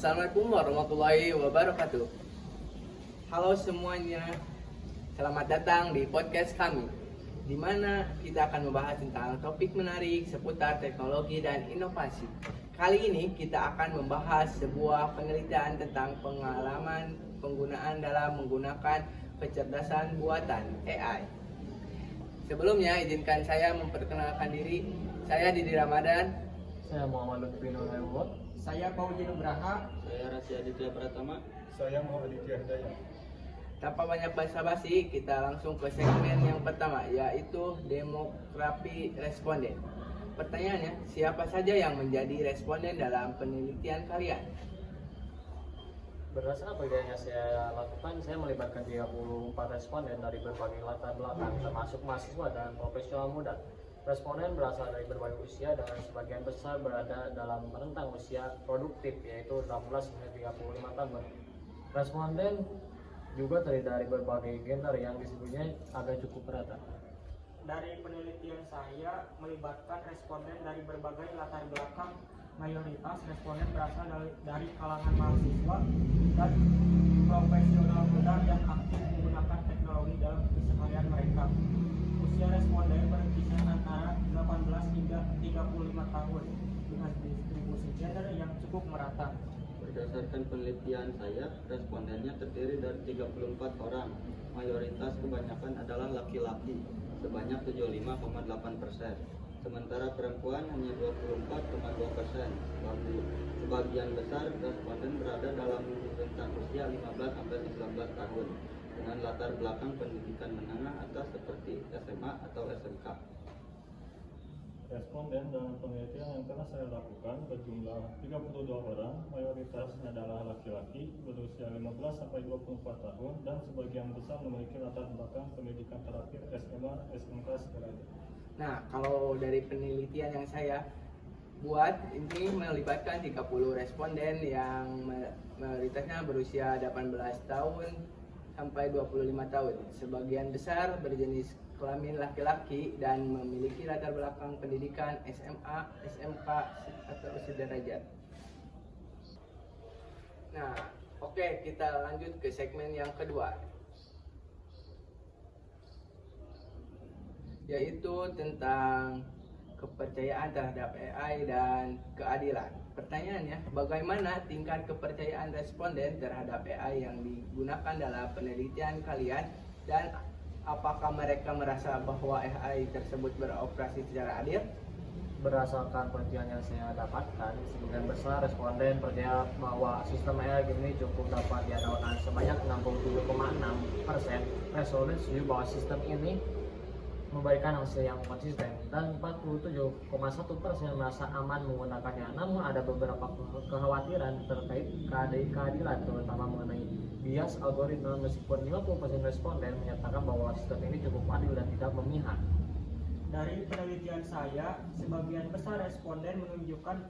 Assalamualaikum warahmatullahi wabarakatuh. Halo semuanya, selamat datang di podcast kami, di mana kita akan membahas tentang topik menarik seputar teknologi dan inovasi. Kali ini kita akan membahas sebuah penelitian tentang pengalaman penggunaan dalam menggunakan kecerdasan buatan AI. Sebelumnya, izinkan saya memperkenalkan diri. Saya Didi Ramadan. Saya Muhammad Lutfi Nurul. Saya Pauji Nugraha. Saya Rasya Aditya Pratama. Saya Muhammad Aditya Hidayat. Tanpa banyak basa-basi, kita langsung ke segmen yang pertama, yaitu demografi responden. Pertanyaannya, siapa saja yang menjadi responden dalam penelitian kalian? Berdasarkan penelitian yang saya lakukan, saya melibatkan 34 responden dari berbagai latar belakang, termasuk mahasiswa dan profesional muda. Responden berasal dari berbagai usia dan sebagian besar berada dalam rentang usia produktif, yaitu 18 hingga 35 tahun. Responden juga terdiri dari berbagai gender yang disebutnya agak cukup rata. Dari penelitian saya melibatkan responden dari berbagai latar belakang. Mayoritas responden berasal dari kalangan mahasiswa dan profesional muda yang aktif menggunakan teknologi dalam keseharian mereka. Usia responden berkisar antara 18 hingga 35 tahun dengan distribusi gender yang cukup merata. Berdasarkan penelitian saya, respondennya terdiri dari 34 orang. Mayoritas kebanyakan adalah laki-laki, sebanyak 75,8%. Sementara perempuan hanya 24,2%. Sebagian besar responden berada dalam rentang usia 15-19 tahun dengan latar belakang pendidikan menengah atas seperti SMA atau SMK. Responden dalam penelitian yang telah saya lakukan berjumlah 32 orang, mayoritasnya adalah laki-laki berusia 15-24 tahun dan sebagian besar memiliki latar belakang pendidikan terakhir SMA, SMK sederajat. Nah, kalau dari penelitian yang saya buat, ini melibatkan 30 responden yang mayoritasnya berusia 18 tahun sampai 25 tahun. Sebagian besar berjenis kelamin laki-laki dan memiliki latar belakang pendidikan SMA, SMK atau sederajat. Nah, oke, kita lanjut ke segmen yang kedua, yaitu tentang kepercayaan terhadap AI dan keadilan. Pertanyaannya, bagaimana tingkat kepercayaan responden terhadap AI yang digunakan dalam penelitian kalian, dan apakah mereka merasa bahwa AI tersebut beroperasi secara adil? Berdasarkan penelitian yang saya dapatkan, sebagian besar responden percaya bahwa sistem AI ini cukup dapat diandalkan. Sebanyak 67,6% responden setuju bahwa sistem ini memberikan hasil yang konsisten dan 47,1% merasa aman menggunakannya. Namun ada beberapa kekhawatiran terkait keadilan, terutama mengenai bias algoritma, meskipun 50% responden menyatakan bahwa sistem ini cukup adil dan tidak memihak. Dari penelitian saya, sebagian besar responden menunjukkan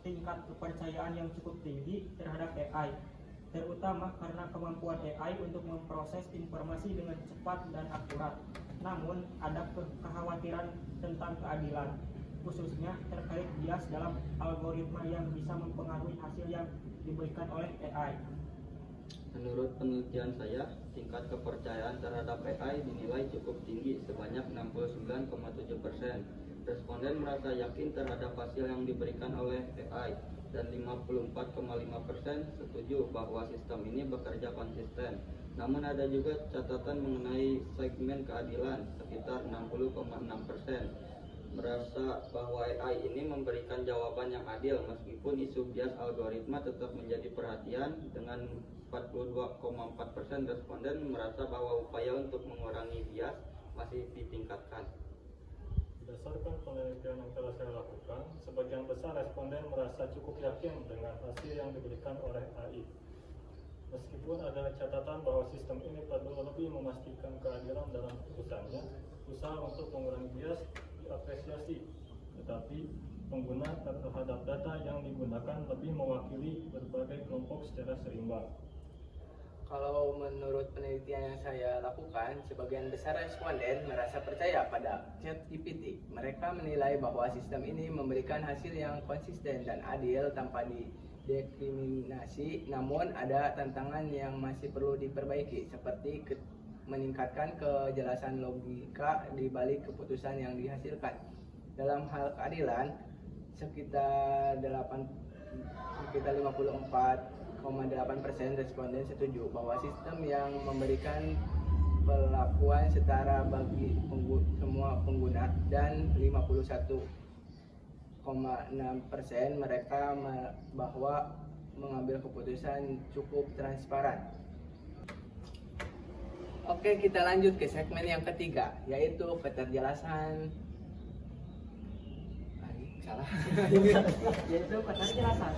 tingkat kepercayaan yang cukup tinggi terhadap AI, terutama karena kemampuan AI untuk memproses informasi dengan cepat dan akurat. Namun, ada kekhawatiran tentang keadilan, khususnya terkait bias dalam algoritma yang bisa mempengaruhi hasil yang diberikan oleh AI. Menurut penelitian saya, tingkat kepercayaan terhadap AI dinilai cukup tinggi, sebanyak 69,7%. Responden merasa yakin terhadap hasil yang diberikan oleh AI, dan 54,5% setuju bahwa sistem ini bekerja konsisten. Namun ada juga catatan mengenai segmen keadilan, sekitar 60,6%. Merasa bahwa AI ini memberikan jawaban yang adil, meskipun isu bias algoritma tetap menjadi perhatian, dengan 42,4% responden merasa bahwa upaya untuk mengurangi bias masih ditingkatkan. Berdasarkan penelitian yang telah saya lakukan, sebagian besar responden merasa cukup yakin dengan hasil yang diberikan oleh AI. Meskipun ada catatan bahwa sistem ini perlu lebih memastikan keadilan dalam keputusannya, usaha untuk mengurangi bias diapresiasi, tetapi pengguna terhadap data yang digunakan lebih mewakili berbagai kelompok secara seimbang. Kalau menurut penelitian yang saya lakukan, sebagian besar responden merasa percaya pada ChatGPT. Mereka menilai bahwa sistem ini memberikan hasil yang konsisten dan adil tanpa dekriminasi, namun ada tantangan yang masih perlu diperbaiki seperti meningkatkan kejelasan logika di balik keputusan yang dihasilkan. Dalam hal keadilan, sekitar 54,8% responden setuju bahwa sistem yang memberikan perlakuan setara bagi semua pengguna, dan 51,6% mereka bahwa mengambil keputusan cukup transparan. Oke, kita lanjut ke segmen yang ketiga, yaitu keterjelasan. Salah. Yaitu keterjelasan.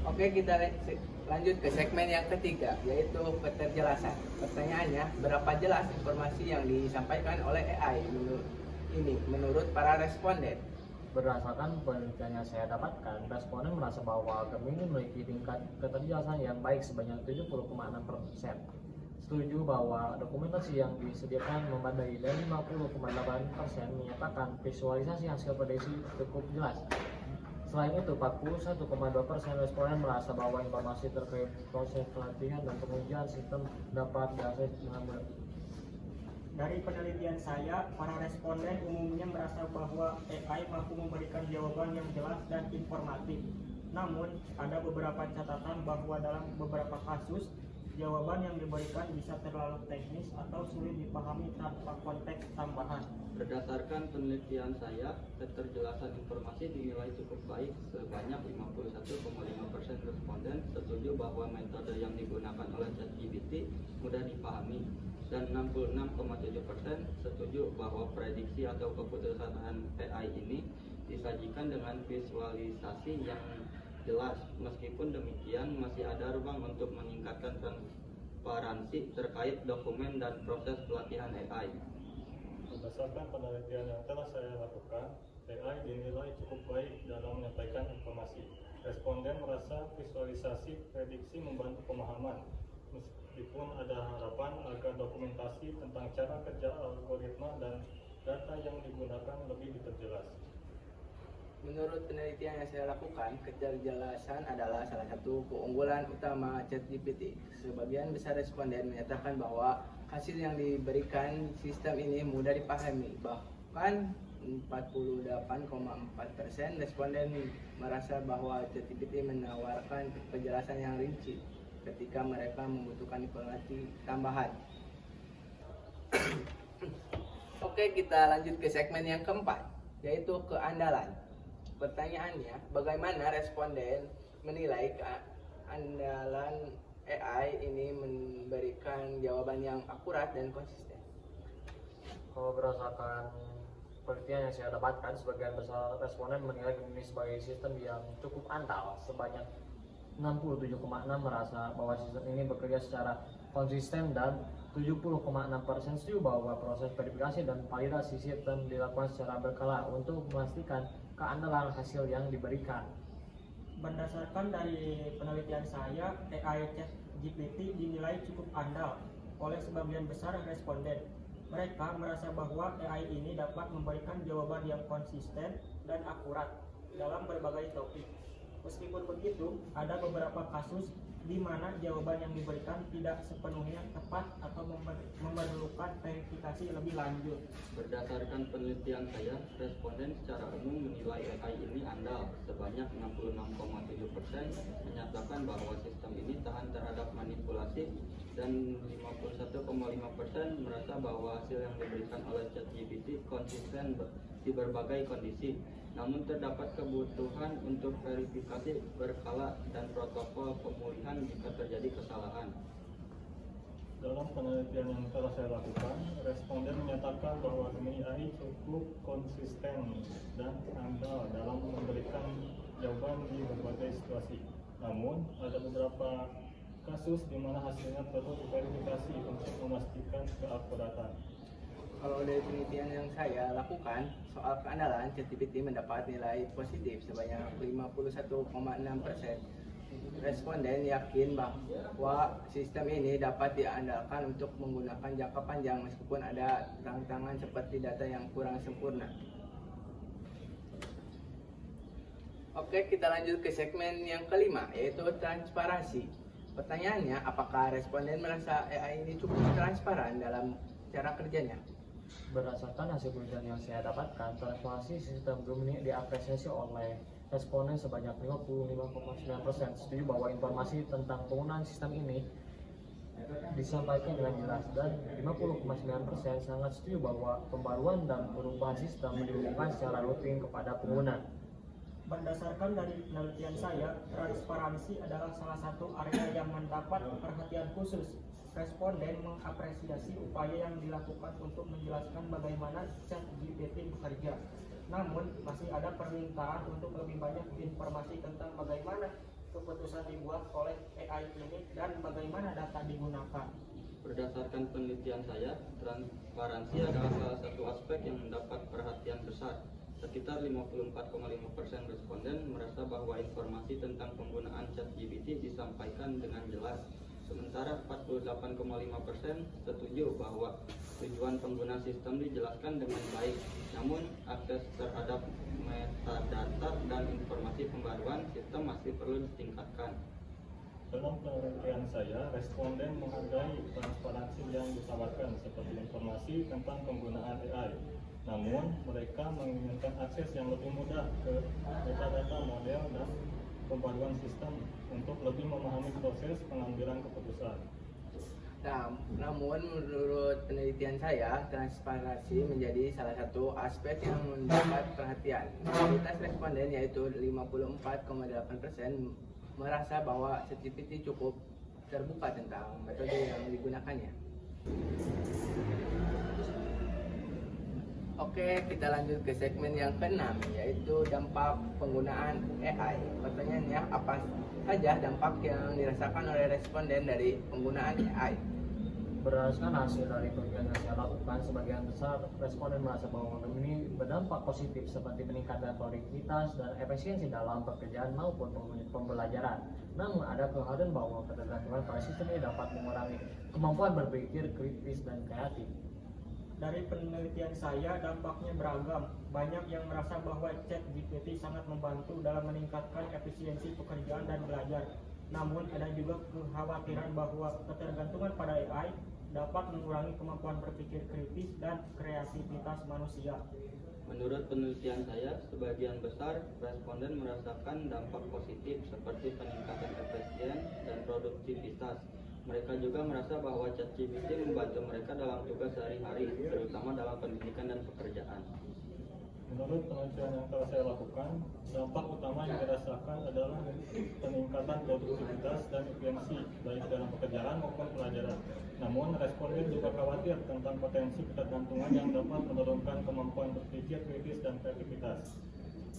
Oke, kita lanjut ke segmen yang ketiga, yaitu keterjelasan. Pertanyaannya, berapa jelas informasi yang disampaikan oleh AI menurut para responden? Berdasarkan penelitian yang saya dapatkan, responden merasa bahwa Gemini memiliki tingkat keterjelasan yang baik sebanyak 70,6%. Setuju bahwa dokumentasi yang disediakan memadai, dan 50,8% menyatakan visualisasi hasil prediksi cukup jelas. Selain itu, 41,2% responden merasa bahwa informasi terkait proses pelatihan dan pengujian sistem dapat diakses dengan mudah. Dari penelitian saya, para responden umumnya merasa bahwa AI mampu memberikan jawaban yang jelas dan informatif. Namun, ada beberapa catatan bahwa dalam beberapa kasus, jawaban yang diberikan bisa terlalu teknis atau sulit dipahami tanpa konteks tambahan. Berdasarkan penelitian saya, keterjelasan informasi dinilai cukup baik. Sebanyak 51,5% responden setuju bahwa metode yang digunakan oleh ChatGPT mudah dipahami, dan 66,7% setuju bahwa prediksi atau keputusan AI ini disajikan dengan visualisasi yang jelas. Meskipun demikian, masih ada ruang untuk meningkatkan transparansi terkait dokumen dan proses pelatihan AI. Berdasarkan penelitian yang telah saya lakukan, AI dinilai cukup baik dalam menyampaikan informasi. Responden merasa visualisasi prediksi membantu pemahaman, meskipun ada harapan agar dokumentasi tentang cara kerja algoritma dan data yang digunakan lebih diperjelas. Menurut penelitian yang saya lakukan, keterjelasan adalah salah satu keunggulan utama ChatGPT. Sebagian besar responden menyatakan bahwa hasil yang diberikan sistem ini mudah dipahami. Bahkan 48,4% responden merasa bahwa ChatGPT menawarkan penjelasan yang rinci ketika mereka membutuhkan informasi tambahan. Oke, kita lanjut ke segmen yang keempat, yaitu keandalan. Pertanyaannya, bagaimana responden menilai keandalan AI ini memberikan jawaban yang akurat dan konsisten? Kalau berdasarkan penelitian yang saya dapatkan, sebagian besar responden menilai Gemini sebagai sistem yang cukup andal. Sebanyak 67,6% merasa bahwa sistem ini bekerja secara konsisten, dan 70,6% setuju bahwa proses verifikasi dan validasi sistem dilakukan secara berkala untuk memastikan keandalan hasil yang diberikan. Berdasarkan dari penelitian saya, AI ChatGPT dinilai cukup andal oleh sebagian besar responden. Mereka merasa bahwa AI ini dapat memberikan jawaban yang konsisten dan akurat dalam berbagai topik. Meskipun begitu, ada beberapa kasus di mana jawaban yang diberikan tidak sepenuhnya tepat atau memerlukan verifikasi lebih lanjut. Berdasarkan penelitian saya, responden secara umum menilai AI ini andal. Sebanyak 66,7% menyatakan bahwa sistem ini tahan terhadap manipulasi, dan 51,5% merasa bahwa hasil yang diberikan oleh ChatGPT konsisten di berbagai kondisi. Namun terdapat kebutuhan untuk verifikasi berkala dan protokol pemulihan jika terjadi kesalahan. Dalam penelitian yang telah saya lakukan, responden menyatakan bahwa Gemini AI cukup konsisten dan andal dalam memberikan jawaban di berbagai situasi. Namun, ada beberapa kasus di mana hasilnya perlu diverifikasi untuk memastikan keakuratan. Kalau dari penelitian yang saya lakukan soal keandalan, ChatGPT mendapat nilai positif sebanyak 51,6%. Responden yakin bahwa sistem ini dapat diandalkan untuk menggunakan jangka panjang meskipun ada tantangan seperti data yang kurang sempurna. Oke, kita lanjut ke segmen yang kelima, yaitu transparansi. Pertanyaannya, apakah responden merasa AI ini cukup transparan dalam cara kerjanya? Berdasarkan hasil penelitian yang saya dapatkan, transparansi sistem Gemini diapresiasi oleh responden sebanyak 55,9% setuju bahwa informasi tentang penggunaan sistem ini disampaikan dengan jelas, dan 50,9% sangat setuju bahwa pembaruan dan perubahan sistem diumumkan secara rutin kepada pengguna. Berdasarkan dari penelitian saya, transparansi adalah salah satu area yang mendapat perhatian khusus. Responden mengapresiasi upaya yang dilakukan untuk menjelaskan bagaimana ChatGPT bekerja. Namun, masih ada permintaan untuk lebih banyak informasi tentang bagaimana keputusan dibuat oleh AI ini dan bagaimana data digunakan. Berdasarkan penelitian saya, transparansi adalah salah satu aspek yang mendapat perhatian besar. Sekitar 54,5% responden merasa bahwa informasi tentang penggunaan ChatGPT disampaikan dengan jelas. Sementara 48,5% setuju bahwa tujuan pengguna sistem dijelaskan dengan baik. Namun, akses terhadap metadata dan informasi pembaruan sistem masih perlu ditingkatkan. Dalam penelitian saya, responden menghargai transparansi yang ditawarkan seperti informasi tentang penggunaan AI. Namun, mereka menginginkan akses yang lebih mudah ke metadata model dan pembaruan sistem untuk lebih memahami proses pengambilan keputusan. Nah, namun menurut penelitian saya, transparansi menjadi salah satu aspek yang mendapat perhatian. Mayoritas responden yaitu 54,8% merasa bahwa ChatGPT cukup terbuka tentang metode yang digunakannya. Oke, kita lanjut ke segmen yang keenam, yaitu dampak penggunaan AI. Pertanyaannya, apa saja dampak yang dirasakan oleh responden dari penggunaan AI? Berdasarkan hasil dari penelitian yang saya lakukan, sebagian besar responden merasa bahwa ini berdampak positif seperti peningkatan produktivitas dan efisiensi dalam pekerjaan maupun pembelajaran. Namun ada kekhawatiran bahwa ketergantungan pada sistem ini dapat mengurangi kemampuan berpikir kritis dan kreatif. Dari penelitian saya, dampaknya beragam. Banyak yang merasa bahwa ChatGPT sangat membantu dalam meningkatkan efisiensi pekerjaan dan belajar. Namun, ada juga kekhawatiran bahwa ketergantungan pada AI dapat mengurangi kemampuan berpikir kritis dan kreativitas manusia. Menurut penelitian saya, sebagian besar responden merasakan dampak positif seperti peningkatan efisien dan produktivitas. Mereka juga merasa bahwa ChatGPT membantu mereka dalam tugas sehari-hari, terutama dalam pendidikan dan pekerjaan. Menurut penelitian yang telah saya lakukan, dampak utama yang dirasakan adalah peningkatan produktivitas dan efisiensi baik dalam pekerjaan maupun pelajaran. Namun, responden juga khawatir tentang potensi ketergantungan yang dapat menurunkan kemampuan berpikir kritis dan kreativitas.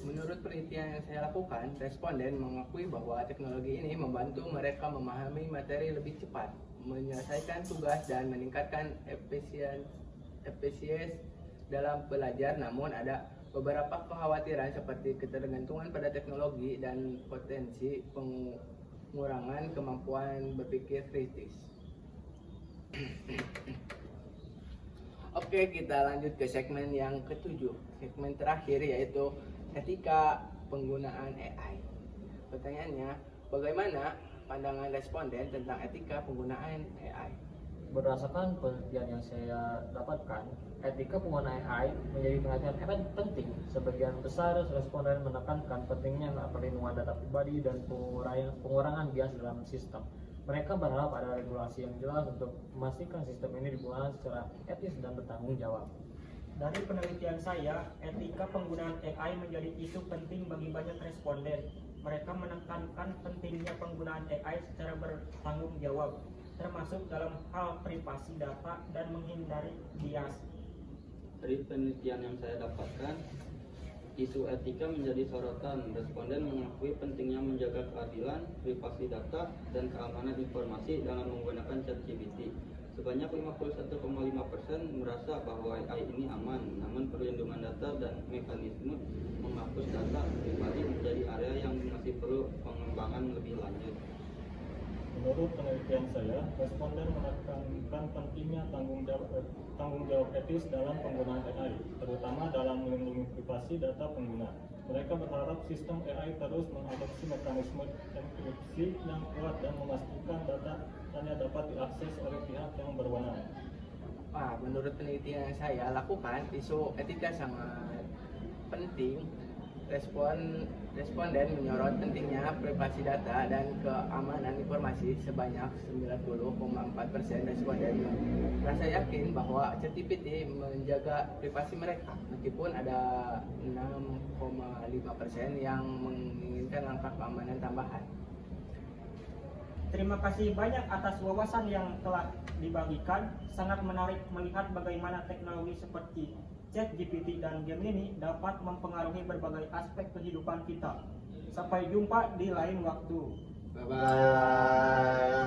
Menurut penelitian yang saya lakukan, responden mengakui bahwa teknologi ini membantu mereka memahami materi lebih cepat, menyelesaikan tugas, dan meningkatkan efisiensi dalam belajar. Namun ada beberapa kekhawatiran seperti ketergantungan pada teknologi dan potensi pengurangan kemampuan berpikir kritis. Oke, kita lanjut ke segmen yang ketujuh, segmen terakhir, yaitu etika penggunaan AI. Pertanyaannya, bagaimana pandangan responden tentang etika penggunaan AI? Berdasarkan penelitian yang saya dapatkan, etika penggunaan AI menjadi perhatian penting. Sebagian besar responden menekankan pentingnya perlindungan data pribadi dan pengurangan bias dalam sistem. Mereka berharap ada regulasi yang jelas untuk memastikan sistem ini digunakan secara etis dan bertanggung jawab. Dari penelitian saya, etika penggunaan AI menjadi isu penting bagi banyak responden. Mereka menekankan pentingnya penggunaan AI secara bertanggung jawab, termasuk dalam hal privasi data dan menghindari bias. Dari penelitian yang saya dapatkan, isu etika menjadi sorotan. Responden mengakui pentingnya menjaga keadilan, privasi data, dan keamanan informasi dalam menggunakan ChatGPT. Sebanyak 51,5% merasa bahwa AI ini aman, namun perlindungan data dan mekanisme menghapus data pribadi menjadi area yang masih perlu pengembangan lebih lanjut. Menurut penelitian saya, responden menekankan pentingnya tanggung jawab etis dalam penggunaan AI, terutama dalam melindungi privasi data pengguna. Mereka berharap sistem AI terus mengadopsi mekanisme enkripsi yang kuat dan memastikan data hanya dapat diakses oleh pihak yang berwenang. Menurut penelitian yang saya lakukan, isu etika sangat penting. Responden menyorot pentingnya privasi data dan keamanan informasi. Sebanyak 90,4% responden merasa yakin bahwa ChatGPT menjaga privasi mereka, meskipun ada 6,5% yang menginginkan langkah keamanan tambahan. Terima kasih banyak atas wawasan yang telah dibagikan. Sangat menarik melihat bagaimana teknologi seperti ChatGPT dan Gemini dapat mempengaruhi berbagai aspek kehidupan kita. Sampai jumpa di lain waktu. Bye bye.